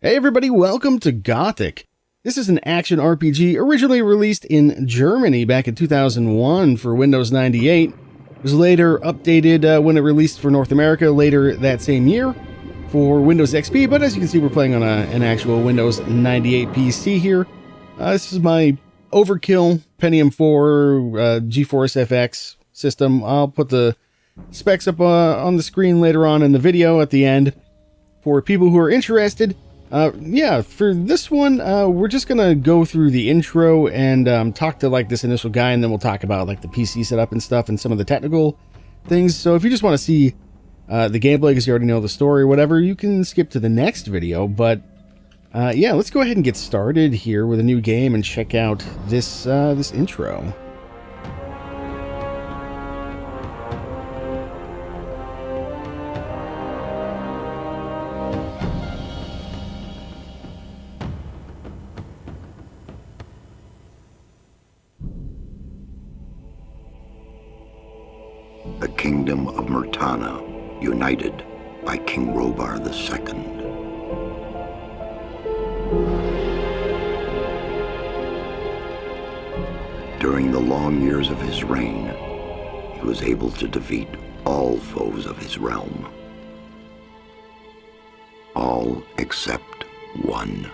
Hey everybody, welcome to Gothic. This is an action RPG originally released in Germany back in 2001 for Windows 98. It was later updated when it released for North America later that same year for Windows XP, but as you can see we're playing on an actual Windows 98 PC here. This is my overkill Pentium 4 GeForce FX system. I'll put the specs up on the screen later on in the video at the end for people who are interested. Yeah, for this one, we're just gonna go through the intro and talk to like this initial guy, and then we'll talk about like the PC setup and stuff and some of the technical things. So if you just want to see the gameplay because you already know the story or whatever, you can skip to the next video. But yeah, let's go ahead and get started here with a new game and check out this this intro. The kingdom of Murtana, united by King Robar II. During the long years of his reign, he was able to defeat all foes of his realm. All except one.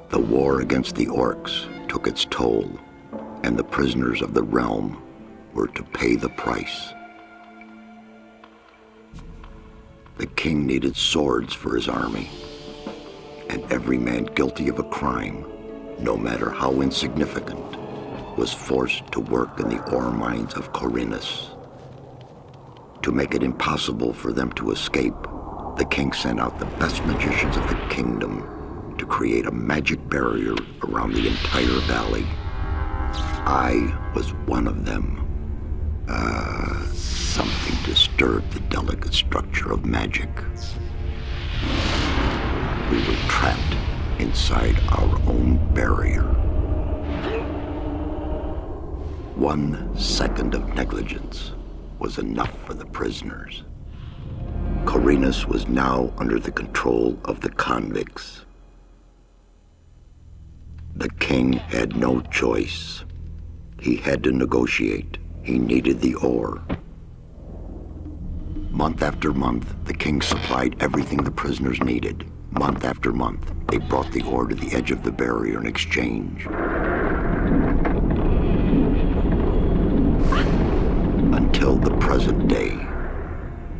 The war against the orcs took its toll, and the prisoners of the realm were to pay the price. The king needed swords for his army, and every man guilty of a crime, no matter how insignificant, was forced to work in the ore mines of Khorinis. To make it impossible for them to escape, the king sent out the best magicians of the kingdom to create a magic barrier around the entire valley. I was one of them. Something disturbed the delicate structure of magic. We were trapped inside our own barrier. 1 second of negligence was enough for the prisoners. Khorinis was now under the control of the convicts. The king had no choice. He had to negotiate. He needed the ore. Month after month, the king supplied everything the prisoners needed. Month after month, they brought the ore to the edge of the barrier in exchange. Until the present day.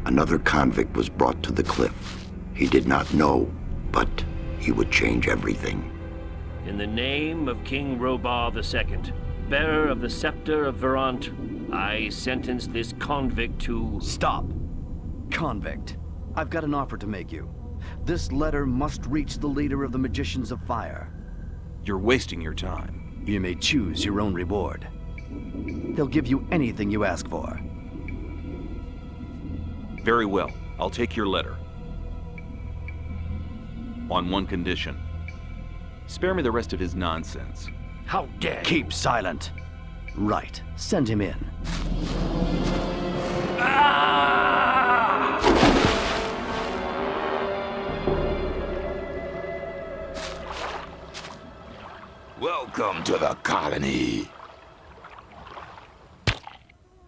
Another convict was brought to the cliff. He did not know, but he would change everything. In the name of King Robar II, bearer of the scepter of Verant, I sentence this convict to... Stop! Convict, I've got an offer to make you. This letter must reach the leader of the Magicians of Fire. You're wasting your time. You may choose your own reward. They'll give you anything you ask for. Very well, I'll take your letter. On one condition. Spare me the rest of his nonsense. How dare you! Keep silent. Right, send him in. Welcome to the colony.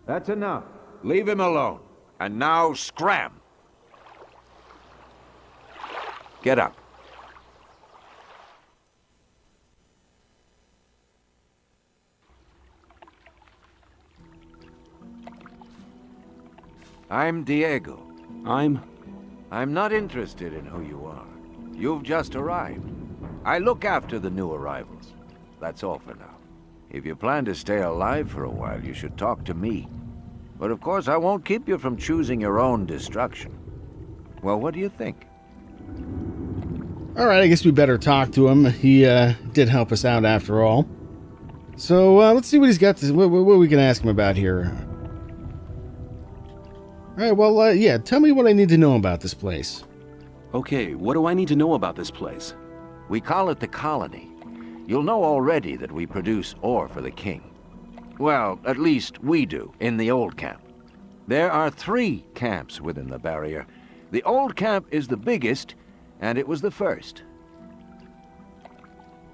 That's enough. Leave him alone. And now scram. Get up. I'm Diego. I'm not interested in who you are. You've just arrived. I look after the new arrivals. That's all for now. If you plan to stay alive for a while, you should talk to me. But of course, I won't keep you from choosing your own destruction. Well, what do you think? Alright, I guess we better talk to him. He did help us out after all. So let's see what he's got. What we can ask him about here. All right. Well, yeah. Tell me what I need to know about this place. Okay, what do I need to know about this place? We call it the Colony. You'll know already that we produce ore for the king. Well, at least we do, in the old camp. There are 3 camps within the barrier. The old camp is the biggest, and it was the first.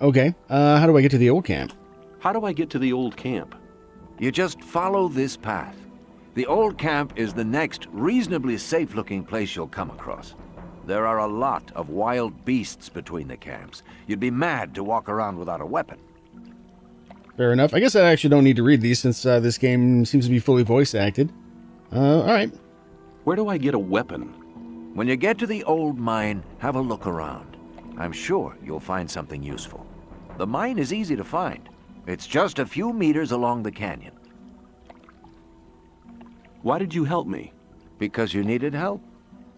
Okay. How do I get to the old camp? How do I get to the old camp? You just follow this path. The old camp is the next reasonably safe-looking place you'll come across. There are a lot of wild beasts between the camps. You'd be mad to walk around without a weapon. Fair enough. I guess I actually don't need to read these since this game seems to be fully voice acted. All right. Where do I get a weapon? When you get to the old mine, have a look around. I'm sure you'll find something useful. The mine is easy to find. It's just a few meters along the canyon. Why did you help me? Because you needed help.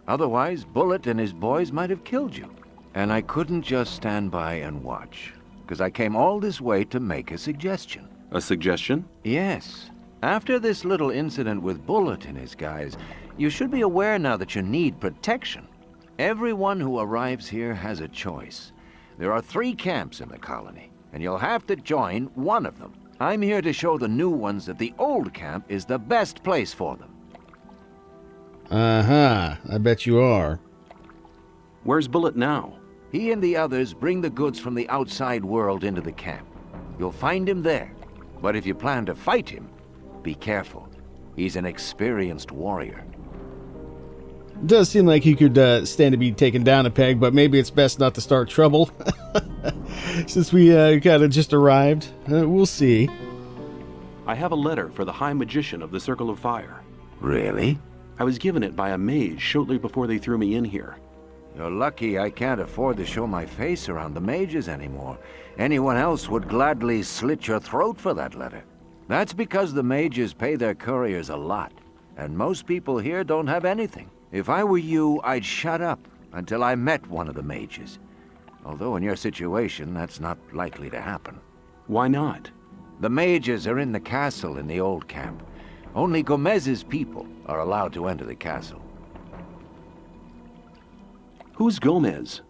Otherwise, Bullet and his boys might have killed you. And I couldn't just stand by and watch, because I came all this way to make a suggestion. A suggestion? Yes. After this little incident with Bullet and his guys, you should be aware now that you need protection. Everyone who arrives here has a choice. There are 3 camps in the colony, and you'll have to join one of them. I'm here to show the new ones that the old camp is the best place for them. Uh-huh. I bet you are. Where's Bullet now? He and the others bring the goods from the outside world into the camp. You'll find him there. But if you plan to fight him, be careful. He's an experienced warrior. It does seem like he could stand to be taken down a peg, but maybe it's best not to start trouble. Since we kind of just arrived. We'll see. I have a letter for the High Magician of the Circle of Fire. Really? I was given it by a mage shortly before they threw me in here. You're lucky I can't afford to show my face around the mages anymore. Anyone else would gladly slit your throat for that letter. That's because the mages pay their couriers a lot, and most people here don't have anything. If I were you, I'd shut up until I met one of the mages. Although in your situation, that's not likely to happen. Why not? The mages are in the castle in the old camp. Only Gomez's people are allowed to enter the castle. Who's Gomez?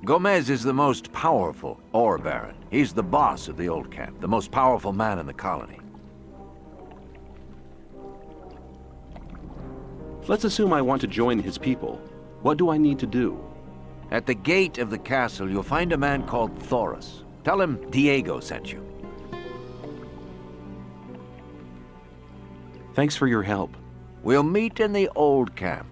Gomez is the most powerful ore baron. He's the boss of the old camp, the most powerful man in the colony. Let's assume I want to join his people. What do I need to do? At the gate of the castle, you'll find a man called Thoris. Tell him Diego sent you. Thanks for your help. We'll meet in the old camp.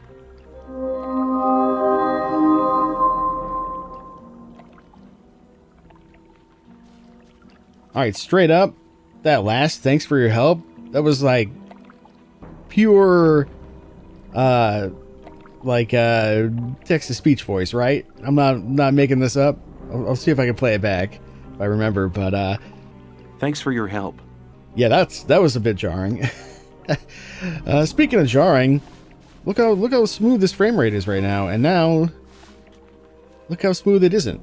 All right, straight up, that last "thanks for your help," that was like pure, text-to-speech voice, right? I'm not making this up. I'll see if I can play it back if I remember. But Thanks for your help. yeah, that was a bit jarring. Speaking of jarring, look how smooth this frame rate is right now, and now look how smooth it isn't.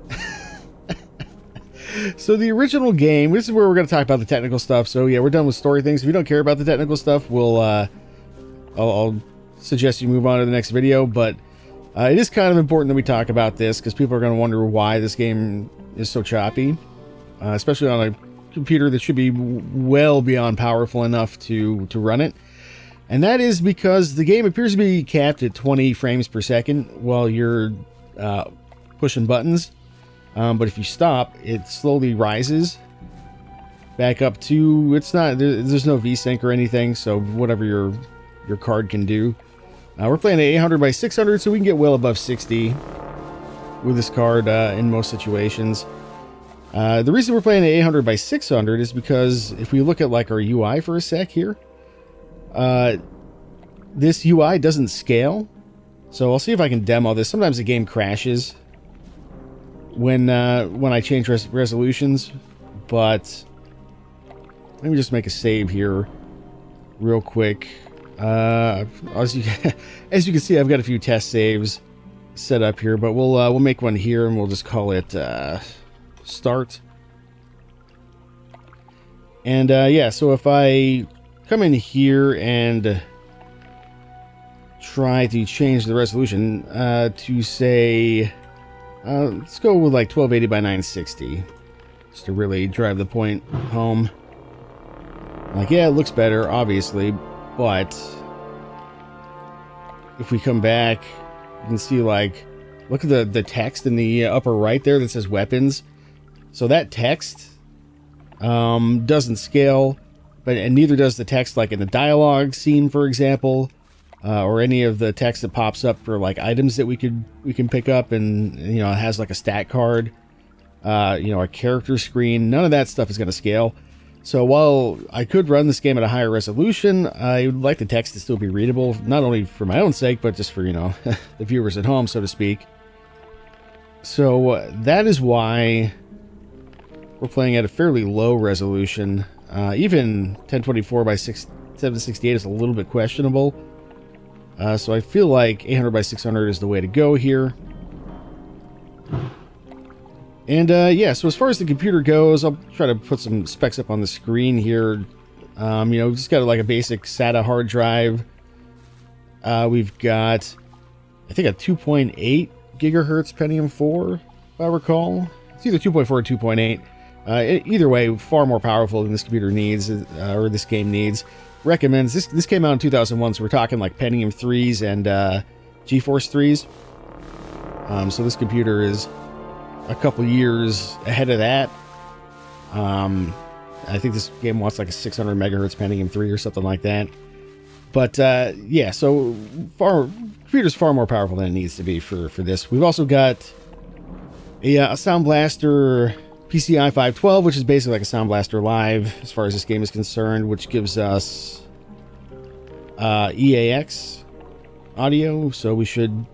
So the original game, this is where we're going to talk about the technical stuff. So yeah, we're done with story things. If you don't care about the technical stuff, we'll I'll suggest you move on to the next video. But it is kind of important that we talk about this because people are going to wonder why this game is so choppy, especially on a computer that should be well beyond powerful enough to run it. And that is because the game appears to be capped at 20 frames per second while you're pushing buttons. But if you stop, it slowly rises back up to, it's not, there's no VSync or anything, so whatever your card can do. We're playing at 800 by 600, so we can get well above 60 with this card in most situations. The reason we're playing at 800 by 600 is because if we look at like our UI for a sec here, this UI doesn't scale. So I'll see if I can demo this. Sometimes the game crashes when I change resolutions, but let me just make a save here real quick. As you can see, I've got a few test saves set up here, but we'll make one here and we'll just call it start. And yeah, so if I come in here and try to change the resolution to say, let's go with like 1280 by 960, just to really drive the point home. Like, yeah, it looks better, obviously, but if we come back, you can see, like, look at the text in the upper right there that says weapons. So that text doesn't scale, and neither does the text like in the dialogue scene, for example, or any of the text that pops up for like items that we can pick up, and you know, it has like a stat card, you know, a character screen. None of that stuff is going to scale. So while I could run this game at a higher resolution, I would like the text to still be readable, not only for my own sake, but just for, you know, the viewers at home, so to speak. So that is why we're playing at a fairly low resolution. Even 1024 by 768 is a little bit questionable. So I feel like 800 by 600 is the way to go here. And yeah, so as far as the computer goes, I'll try to put some specs up on the screen here. You know, just got like a basic SATA hard drive. We've got, I think, a 2.8 gigahertz Pentium 4, if I recall. It's either 2.4 or 2.8. Either way, far more powerful than this computer needs, or this game needs. Recommends. This came out in 2001, so we're talking like Pentium 3s and GeForce 3s. So this computer is a couple years ahead of that. I think this game wants like a 600 megahertz Pentium 3 or something like that. But yeah, so computer's far more powerful than it needs to be for this. We've also got a Sound Blaster PCI 512, which is basically like a Sound Blaster Live as far as this game is concerned, which gives us EAX audio, so we should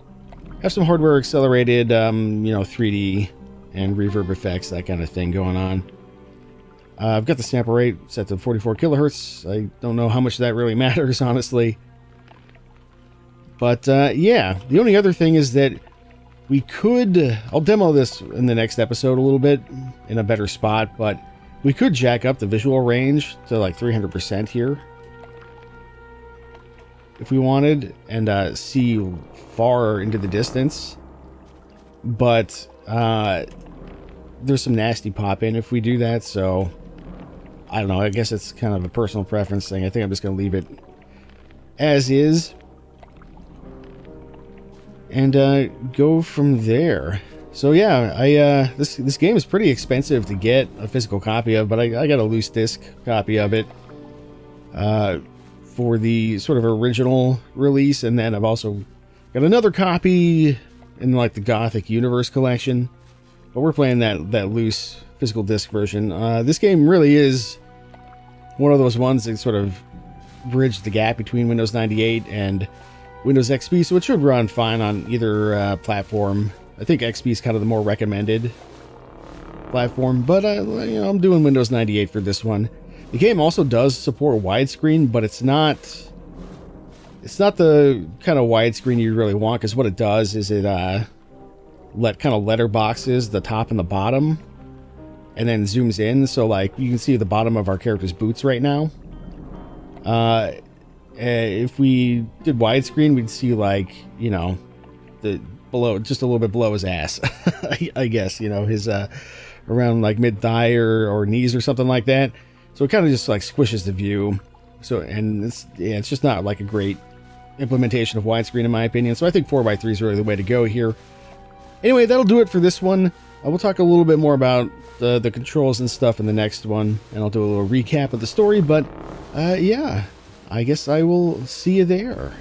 have some hardware accelerated, you know, 3D and reverb effects, that kind of thing going on. I've got the sample rate set to 44 kilohertz. I don't know how much that really matters, honestly. But yeah, the only other thing is that we could, I'll demo this in the next episode a little bit in a better spot, but we could jack up the visual range to like 300% here if we wanted, and see far into the distance. But there's some nasty pop in if we do that, so I don't know, I guess it's kind of a personal preference thing. I think I'm just going to leave it as is and go from there. So yeah, this game is pretty expensive to get a physical copy of, but I got a loose disc copy of it for the sort of original release, and then I've also got another copy in like the Gothic Universe collection, but we're playing that loose physical disc version. This game really is one of those ones that sort of bridged the gap between Windows 98 and Windows XP, so it should run fine on either platform. I think XP is kind of the more recommended platform, but you know, I'm doing Windows 98 for this one. The game also does support widescreen, but it's not the kind of widescreen you really want, because what it does is it kind of letterboxes the top and the bottom, and then zooms in, so like you can see the bottom of our character's boots right now. If we did widescreen, we'd see, like, you know, the below, just a little bit below his ass. I guess, you know, his around like mid thigh or knees or something like that. So it kind of just like squishes the view. So, and it's just not like a great implementation of widescreen in my opinion. So I think 4x3 is really the way to go here. Anyway, that'll do it for this one. We'll talk a little bit more about the controls and stuff in the next one, and I'll do a little recap of the story. But yeah, I guess I will see you there.